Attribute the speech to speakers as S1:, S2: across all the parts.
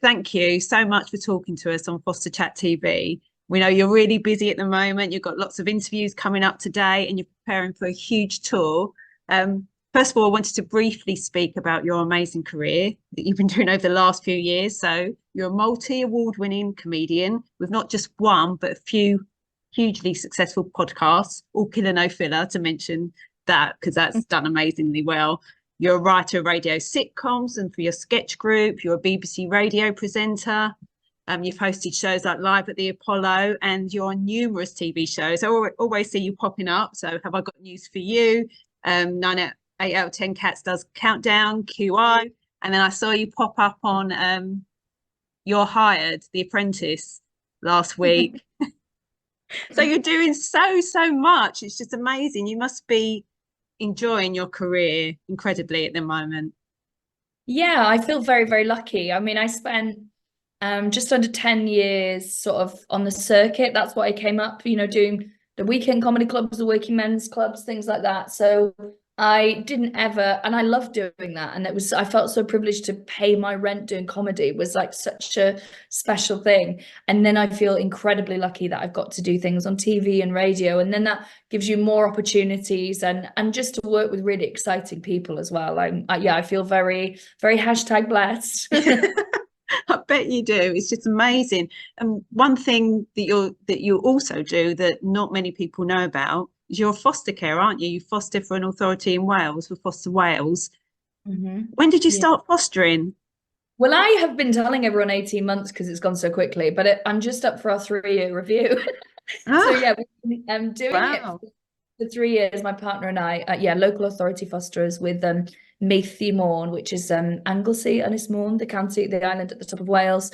S1: thank you so much for talking to us on Foster Chat TV. We know you're really busy at the moment. You've got lots of interviews coming up today and you're preparing for a huge tour. First of all, I wanted to briefly speak about your amazing career that you've been doing over the last few years. So you're a multi-award winning comedian with not just one, but a few hugely successful podcasts, all killer no filler to mention that, because that's done amazingly well. You're a writer of radio sitcoms and for your sketch group. You're a BBC radio presenter. You've hosted shows like Live at the Apollo, and you're on numerous TV shows. I always see you popping up. So have I got news for you? 8 out of 10 Cats does Countdown, QI. And then I saw you pop up on You're Hired, The Apprentice last week. So you're doing so much. It's just amazing. You must be enjoying your career incredibly at the moment.
S2: Yeah, I feel very, very lucky. I mean, I spent just under 10 years sort of on the circuit. That's what I came up, doing the weekend comedy clubs, the working men's clubs, things like that. So I didn't ever, and I loved doing that. And I felt so privileged to pay my rent doing comedy. It was like such a special thing. And then I feel incredibly lucky that I've got to do things on TV and radio. And then that gives you more opportunities and just to work with really exciting people as well. I feel very, very #blessed.
S1: I bet you do. It's just amazing. And one thing that you also do that not many people know about is you're a foster care, aren't you? You foster for an authority in Wales, for Foster Wales. When did you start fostering?
S2: Well, I have been telling everyone 18 months because it's gone so quickly, but I'm just up for our 3-year review. So yeah, I'm doing it for 3 years. My partner and I, local authority fosterers with Meath Morn, which is Anglesey, Ynys Môn, the county, the island at the top of Wales.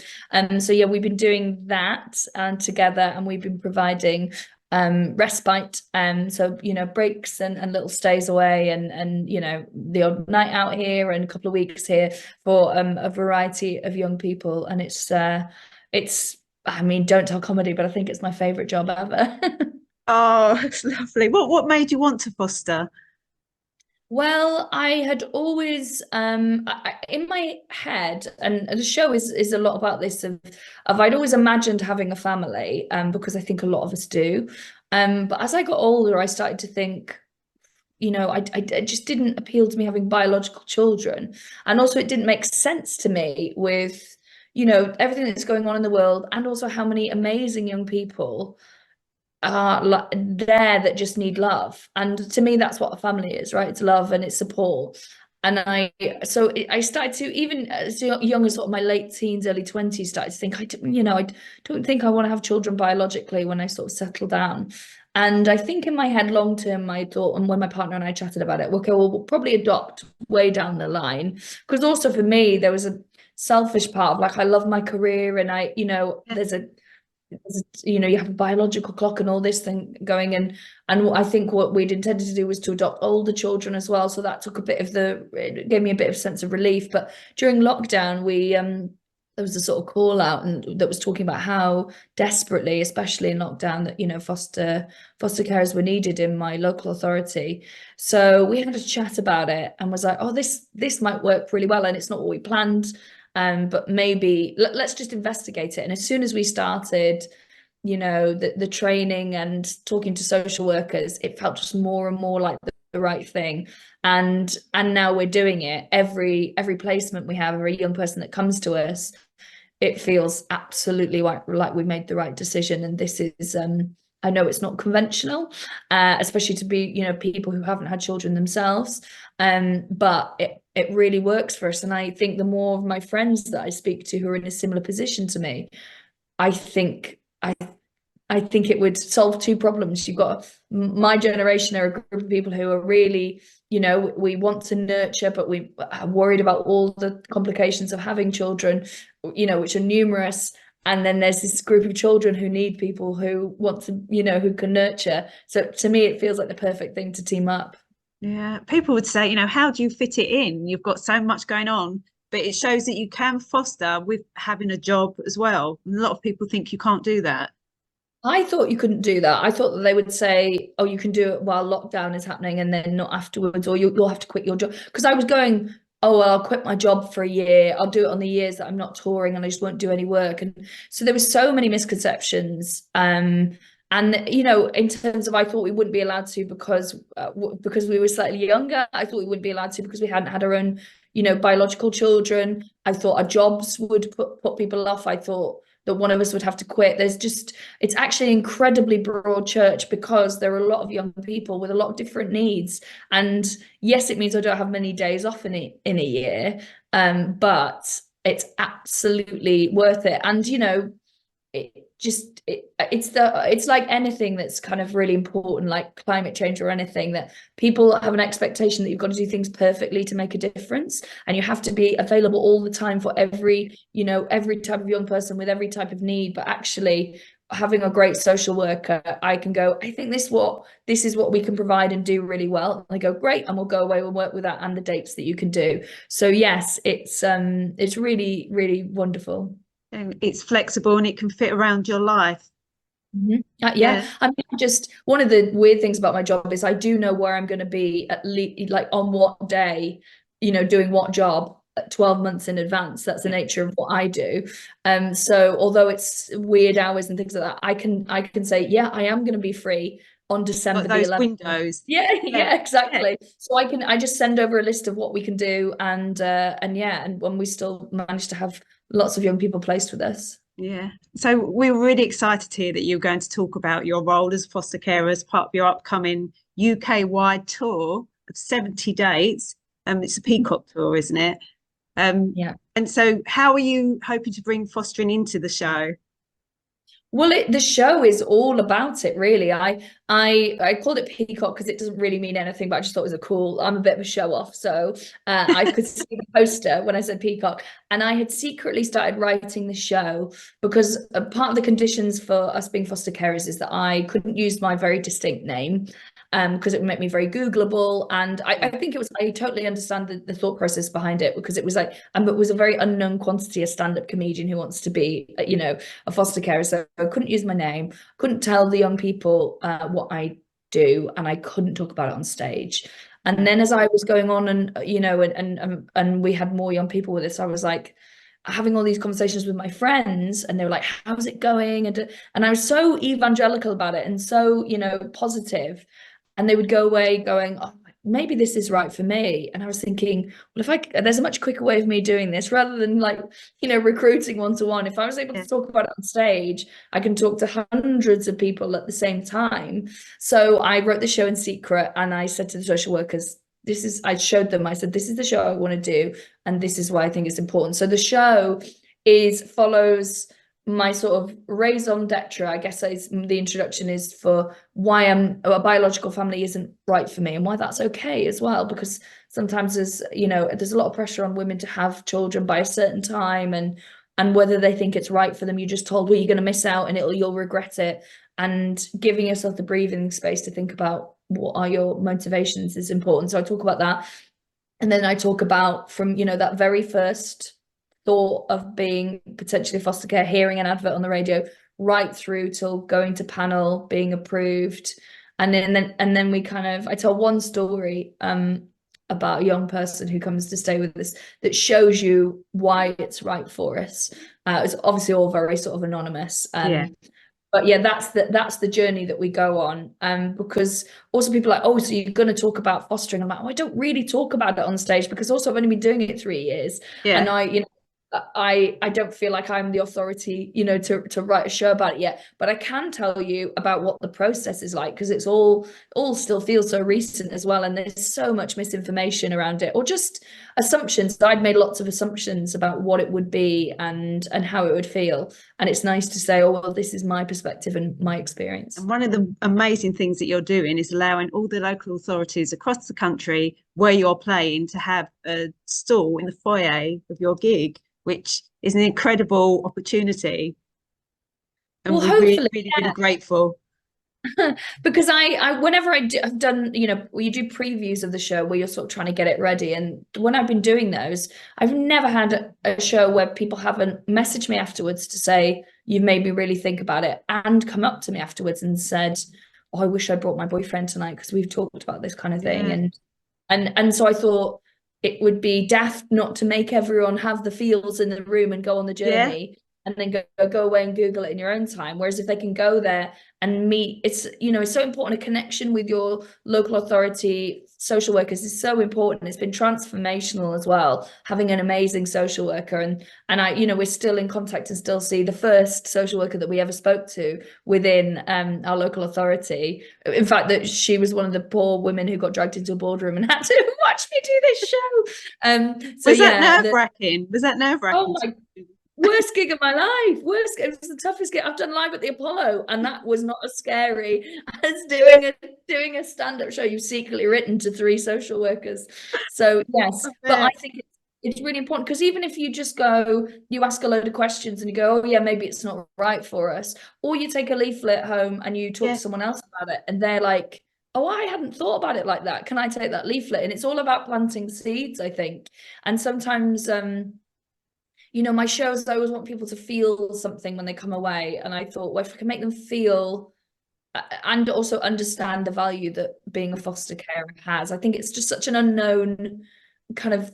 S2: So yeah, we've been doing that together, and we've been providing respite, so breaks and little stays away, and the odd night out here and a couple of weeks here for a variety of young people. And it's I mean, don't tell comedy, but I think it's my favorite job ever.
S1: Oh, it's lovely. What made you want to foster?
S2: Well, I had always in my head, and the show is a lot about this of I'd always imagined having a family, because I think a lot of us do. But as I got older, I started to think, it just didn't appeal to me having biological children, and also it didn't make sense to me with everything that's going on in the world, and also how many amazing young people are there that just need love. And to me, that's what a family is, right? It's love and it's support. And I started to, even as young as sort of my late teens, early 20s, started to think, I don't think I want to have children biologically when I sort of settle down. And I think in my head, long term, I thought, and when my partner and I chatted about it, okay, well, we'll probably adopt way down the line. Because also for me, there was a selfish part of like, I love my career, and you have a biological clock and all this thing going, and I think what we'd intended to do was to adopt older children as well, so that took it gave me a bit of sense of relief. But during lockdown, there was a sort of call out and that was talking about how desperately, especially in lockdown, that foster carers were needed in my local authority. So we had a chat about it and was like, oh, this might work really well, and it's not what we planned. But maybe let's just investigate it. And as soon as we started, the training and talking to social workers, it felt just more and more like the right thing. And now we're doing it. Every placement we have, every young person that comes to us, it feels absolutely like we made the right decision. And this is, I know it's not conventional, especially to be, people who haven't had children themselves. But it really works for us. And I think the more of my friends that I speak to who are in a similar position to me, I think it would solve two problems. You've got my generation are a group of people who are really, we want to nurture, but we are worried about all the complications of having children, which are numerous. And then there's this group of children who need people who want to, who can nurture. So to me, it feels like the perfect thing to team up.
S1: Yeah, people would say, how do you fit it in? You've got so much going on, but it shows that you can foster with having a job as well. A lot of people think you can't do that.
S2: I thought you couldn't do that. I thought that they would say, oh, you can do it while lockdown is happening and then not afterwards, or you'll have to quit your job. Because I was going oh, well, I'll quit my job for a year. I'll do it on the years that I'm not touring and I just won't do any work. And so there was so many misconceptions. And, you know, in terms of, I thought we wouldn't be allowed to because we were slightly younger. I thought we wouldn't be allowed to because we hadn't had our own, you know, biological children. I thought our jobs would put people off. I thought that one of us would have to quit. It's actually an incredibly broad church because there are a lot of young people with a lot of different needs. And yes, it means I don't have many days off in a year, but it's absolutely worth it. And, you know, it's like anything that's kind of really important, like climate change or anything, that people have an expectation that you've got to do things perfectly to make a difference, and you have to be available all the time for every type of young person with every type of need. But actually having a great social worker, I can go, I think this is what we can provide and do really well. And I go, great, and we'll go away and work with that and the dates that you can do. So yes, it's really, really wonderful.
S1: And it's flexible and it can fit around your life.
S2: Yeah. I mean, just one of the weird things about my job is I do know where I'm going to be at least, like on what day, you know, doing what job 12 months in advance. That's the nature of what I do. So although it's weird hours and things like that, I can say, yeah, I am going to be free on December the 11th.
S1: Windows.
S2: Yeah, exactly. So I just send over a list of what we can do, and when we still manage to have lots of young people placed with us.
S1: Yeah. So we're really excited to hear that you're going to talk about your role as foster carer as part of your upcoming UK-wide tour of 70 dates. It's a Peacock tour, isn't it?
S2: Yeah.
S1: And so how are you hoping to bring fostering into the show?
S2: Well, the show is all about it, really. I called it Peacock because it doesn't really mean anything, but I just thought it was I'm a bit of a show off. So I could see the poster when I said Peacock, and I had secretly started writing the show because part of the conditions for us being foster carers is that I couldn't use my very distinct name, because it would make me very Googleable. And I think I totally understand the thought process behind it, because it was like, it was a very unknown quantity, a stand-up comedian who wants to be, you know, a foster carer. So I couldn't use my name, couldn't tell the young people what I do, and I couldn't talk about it on stage. And then as I was going on, and you know, and we had more young people with us, I was like having all these conversations with my friends, and they were like, how's it going? And I was so evangelical about it and so, you know, positive. And they would go away going, oh, maybe this is right for me. And I was thinking, well, there's a much quicker way of me doing this rather than, like, you know, recruiting one-to-one. If I was able to talk about it on stage, I can talk to hundreds of people at the same time. So I wrote the show in secret, and I said to the social workers, I showed them, I said, this is the show I want to do, and this is why I think it's important. So the show follows my sort of raison d'etre, I guess, is the introduction, is for why a biological family isn't right for me, and why that's okay as well, because sometimes there's a lot of pressure on women to have children by a certain time, and whether they think it's right for them, you're just told, well, you're going to miss out and you'll regret it. And giving yourself the breathing space to think about what are your motivations is important. So I talk about that, and then I talk about from, you know, that very first thought of being potentially foster care, hearing an advert on the radio, right through till going to panel, being approved. And then I tell one story about a young person who comes to stay with us that shows you why it's right for us. It's obviously all very sort of anonymous. But yeah, that's the journey that we go on. Because also people are like, oh, so you're going to talk about fostering? I'm like, oh, I don't really talk about it on stage, because also I've only been doing it 3 years. And I don't feel like I'm the authority, you know, to write a show about it yet, but I can tell you about what the process is like, because it's all still feels so recent as well, and there's so much misinformation around it, or just assumptions. I'd made lots of assumptions about what it would be and how it would feel, and it's nice to say, oh, well, this is my perspective and my experience.
S1: And one of the amazing things that you're doing is allowing all the local authorities across the country where you're playing to have a stall in the foyer of your gig, which is an incredible opportunity. And
S2: well,
S1: we're
S2: hopefully,
S1: really grateful.
S2: Because whenever I've done, you know, you do previews of the show where you're sort of trying to get it ready, and when I've been doing those, I've never had a show where people haven't messaged me afterwards to say, you've made me really think about it, and come up to me afterwards and said, oh, I wish I brought my boyfriend tonight because we've talked about this kind of thing. And so I thought, it would be daft not to make everyone have the feels in the room and go on the journey and then go away and Google it in your own time. Whereas if they can go there and meet, it's, you know, it's so important. A connection with your local authority social workers is so important. It's been transformational as well, having an amazing social worker. And I, you know, we're still in contact and still see the first social worker that we ever spoke to within our local authority. In fact, that she was one of the poor women who got dragged into a boardroom and had to watch me do this show. So
S1: Was that
S2: yeah,
S1: nerve-wracking? Was that nerve-wracking?
S2: oh my, worst gig of my life. Worst, it was the toughest gig I've done live at the Apollo, and that was not as scary as doing a stand-up show you've secretly written to 3 social workers. So yes, but I think it's really important, because even if you just go, you ask a load of questions and you go, oh yeah, maybe it's not right for us, or you take a leaflet home and you talk to someone else about it and they're like, oh, I hadn't thought about it like that, can I take that leaflet? And it's all about planting seeds, I think. And sometimes you know, my shows, I always want people to feel something when they come away, and I thought, well, if I can make them feel and also understand the value that being a foster carer has. I think it's just such an unknown kind of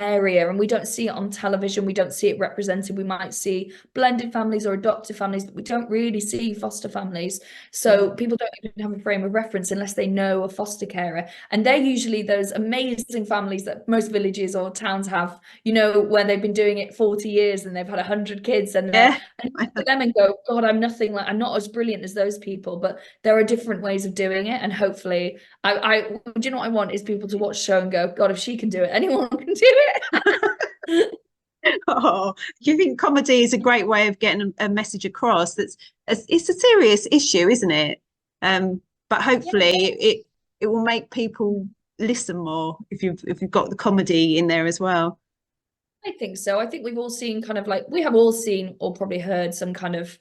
S2: area, and we don't see it on television, we don't see it represented. We might see blended families or adoptive families, but we don't really see foster families. So people don't even have a frame of reference unless they know a foster carer, and they're usually those amazing families that most villages or towns have, you know, where they've been doing it 40 years and they've had 100 kids, and you look at them and go, God, I'm not as brilliant as those people, but there are different ways of doing it. And hopefully I do you know what I want is people to watch the show and go, God, if she can do it, anyone can do it.
S1: Oh, you think comedy is a great way of getting a message across? It's a serious issue, isn't it? But hopefully it will make people listen more if you've got the comedy in there as well.
S2: I think so. I think we've all seen kind of like, we have all seen or probably heard some kind of,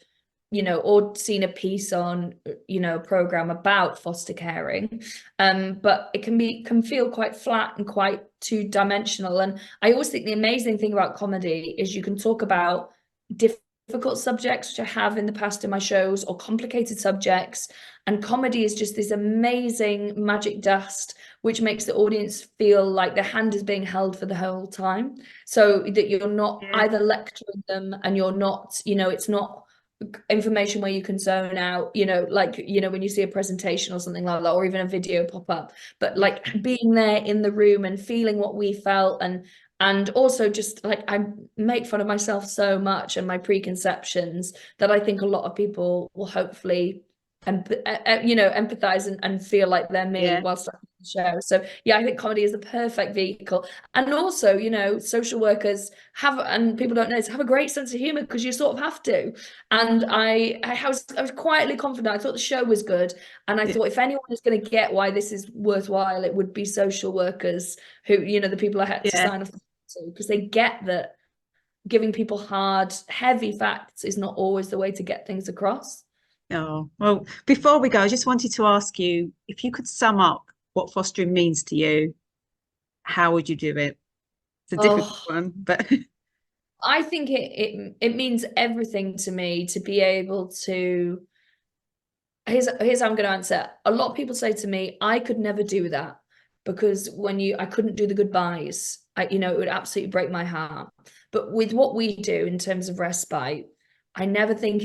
S2: you know, or seen a piece on, you know, a program about foster caring, but it can feel quite flat and quite two-dimensional. And I always think the amazing thing about comedy is you can talk about difficult subjects, which I have in the past in my shows, or complicated subjects, and comedy is just this amazing magic dust which makes the audience feel like their hand is being held for the whole time, so that you're not either lecturing them, and you're not, you know, it's not information where you can zone out, you know, like, you know, when you see a presentation or something like that, or even a video pop up, but like being there in the room and feeling what we felt. And also just like, I make fun of myself so much and my preconceptions that I think a lot of people will hopefully you know, empathize and feel like they're me whilst I'm the show. So yeah, I think comedy is the perfect vehicle. And also, you know, social workers have, and people don't know this, have a great sense of humor, because you sort of have to. And I was quietly confident. I thought the show was good, and I thought if anyone is going to get why this is worthwhile, it would be social workers, who, you know, the people I had to sign off to, because they get that giving people hard, heavy facts is not always the way to get things across.
S1: Oh, well, before we go, I just wanted to ask you, if you could sum up what fostering means to you, how would you do it? It's a difficult one, but
S2: I think it means everything to me to be able to, here's how I'm going to answer. A lot of people say to me, I could never do that, because I couldn't do the goodbyes. You know, it would absolutely break my heart. But with what we do in terms of respite, I never think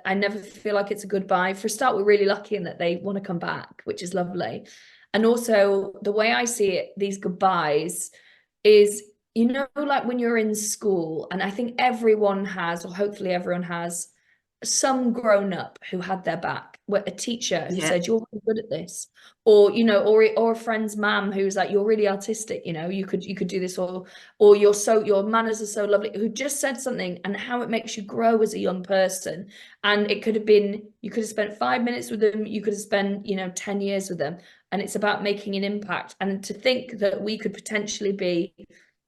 S2: I never feel like it's a goodbye. For a start, we're really lucky in that they want to come back, which is lovely. And also the way I see it, these goodbyes is, you know, like when you're in school, and I think everyone has, or hopefully everyone has, some grown up who had their back, where a teacher who said, you're really good at this, or, you know, or a friend's mum who's like, you're really artistic, you know, you could do this, or your manners are so lovely, who just said something, and how it makes you grow as a young person. And it could have been, you could have spent 5 minutes with them, you could have spent, you know, 10 years with them, and it's about making an impact. And to think that we could potentially be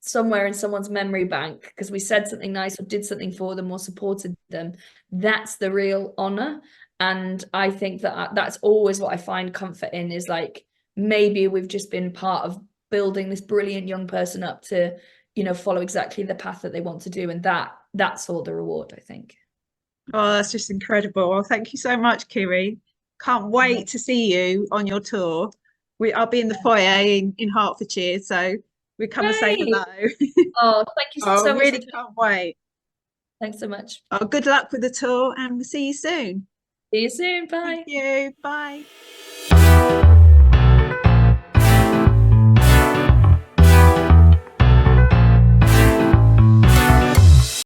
S2: somewhere in someone's memory bank because we said something nice or did something for them or supported them, that's the real honor. And I think that that's always what I find comfort in, is like, maybe we've just been part of building this brilliant young person up to, you know, follow exactly the path that they want to do, and that's all the reward, I think.
S1: oh, that's just incredible. Well, thank you so much, Kiri. Can't wait to see you on your tour. I'll be in the foyer in Hertfordshire, so We come and say
S2: Great.
S1: hello.
S2: Oh, thank you
S1: Oh,
S2: so much.
S1: really can't wait.
S2: Thanks so much.
S1: Oh, good luck with the tour, and we'll see you soon.
S2: See you soon.
S1: Thank
S2: Bye.
S1: you. Bye.